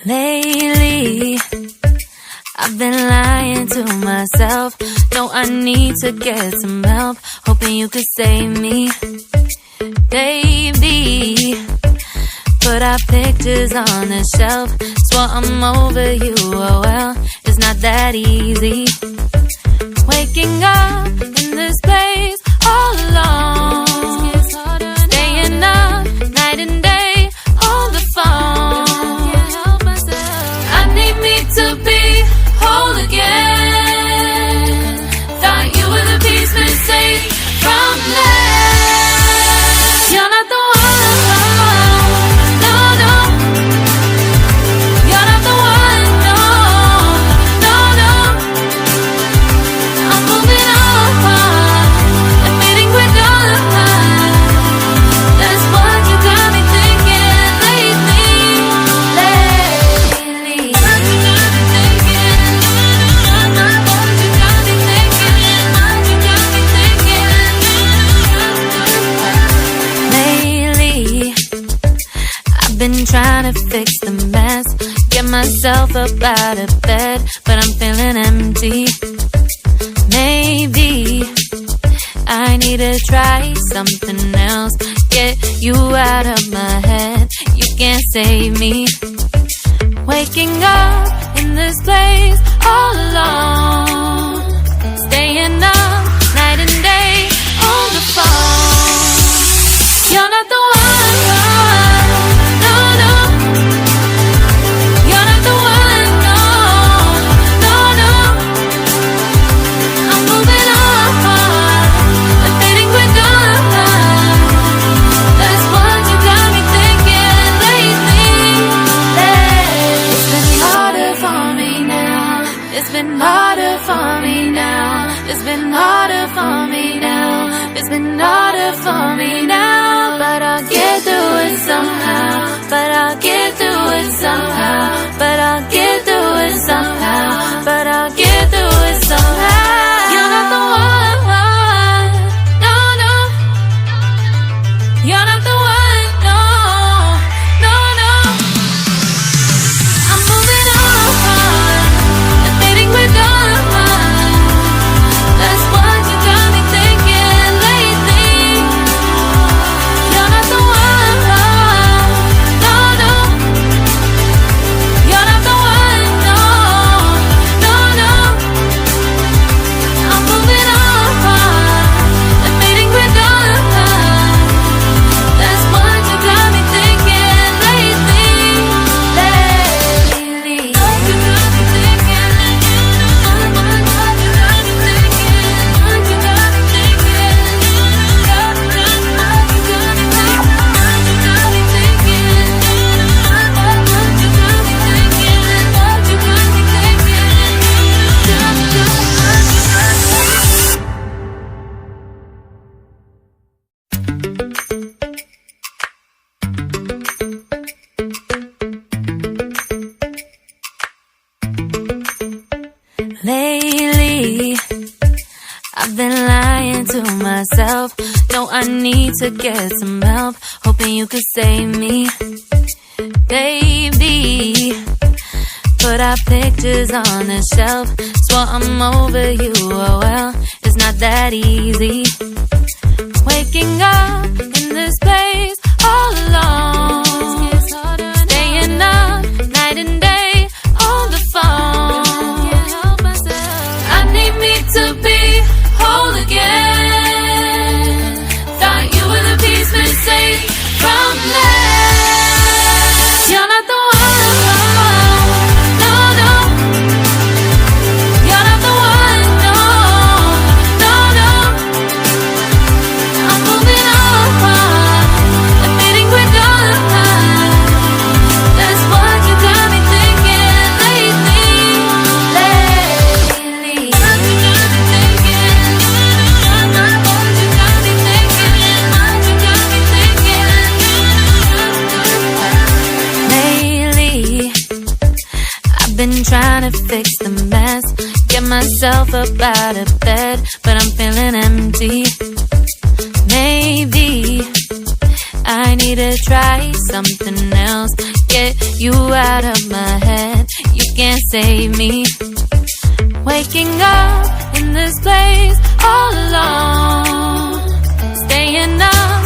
Lately, I've been lying to myself. No, I need to get some help. Hoping you could save me, baby. Put our pictures on the shelf. Swore I'm over you, oh well, it's not that easy. Waking up in this place all alone, staying up night and day on the phone. I need me to be whole again. Thought you were the piece missing from last. You're not the one, no, no. You're not the one, no, no, no. I'm moving on, admitting we're done. That's what you got me thinking lately. What you got me thinking? What you got me thinking? What you got me thinking? Lately, I've been trying to fix the mess, get myself up out of bed, but I'm feeling empty. Maybe I need to try something else, get you out of my head. You can't save me. Waking up in this place all alone, staying up night and day on the phone. You're not the one, no, no. You're not the one, no, no, no. I'm moving on, admitting we're done. That's what you got me thinking lately. It's been harder for me now. It's been harder for me now. It's been harder for me now. It's been harder for me now. But I'll get through it somehow. But I'll get through it somehow. But I'll get through it somehow. But I'll get through it somehow. You're not the one, no, no. You're not the one, no, no, no. I'm moving on, admitting we're done. That's what you got me thinking lately. You're not the one, no, no. You're not the one, no, no, no. I'm moving on, admitting we're done. That's what you got me thinking lately. What you got me thinking? What you got me thinking? What you got me thinking? What you got me thinking? What you got me thinking? What you got me thinking? What you got me Lately, I've been lying to myself. No, I need to get some help. Hoping you could save me, baby. Put our pictures on the shelf. Swore I'm over you, oh well, it's not that easy. Waking up in this place all alone, staying up night and day on the phone. I need me to be whole again. Thought you were the piece missing from last. You're not the one, no, no. You're not the one, no, no, no. I'm moving on, admitting we're done. That's what you got me thinking lately. What you got me thinking? myself up out of bed, but I'm feeling empty. Maybe I need to try something else. Get you out of my head, you can't save me. Waking up in this place all alone, staying up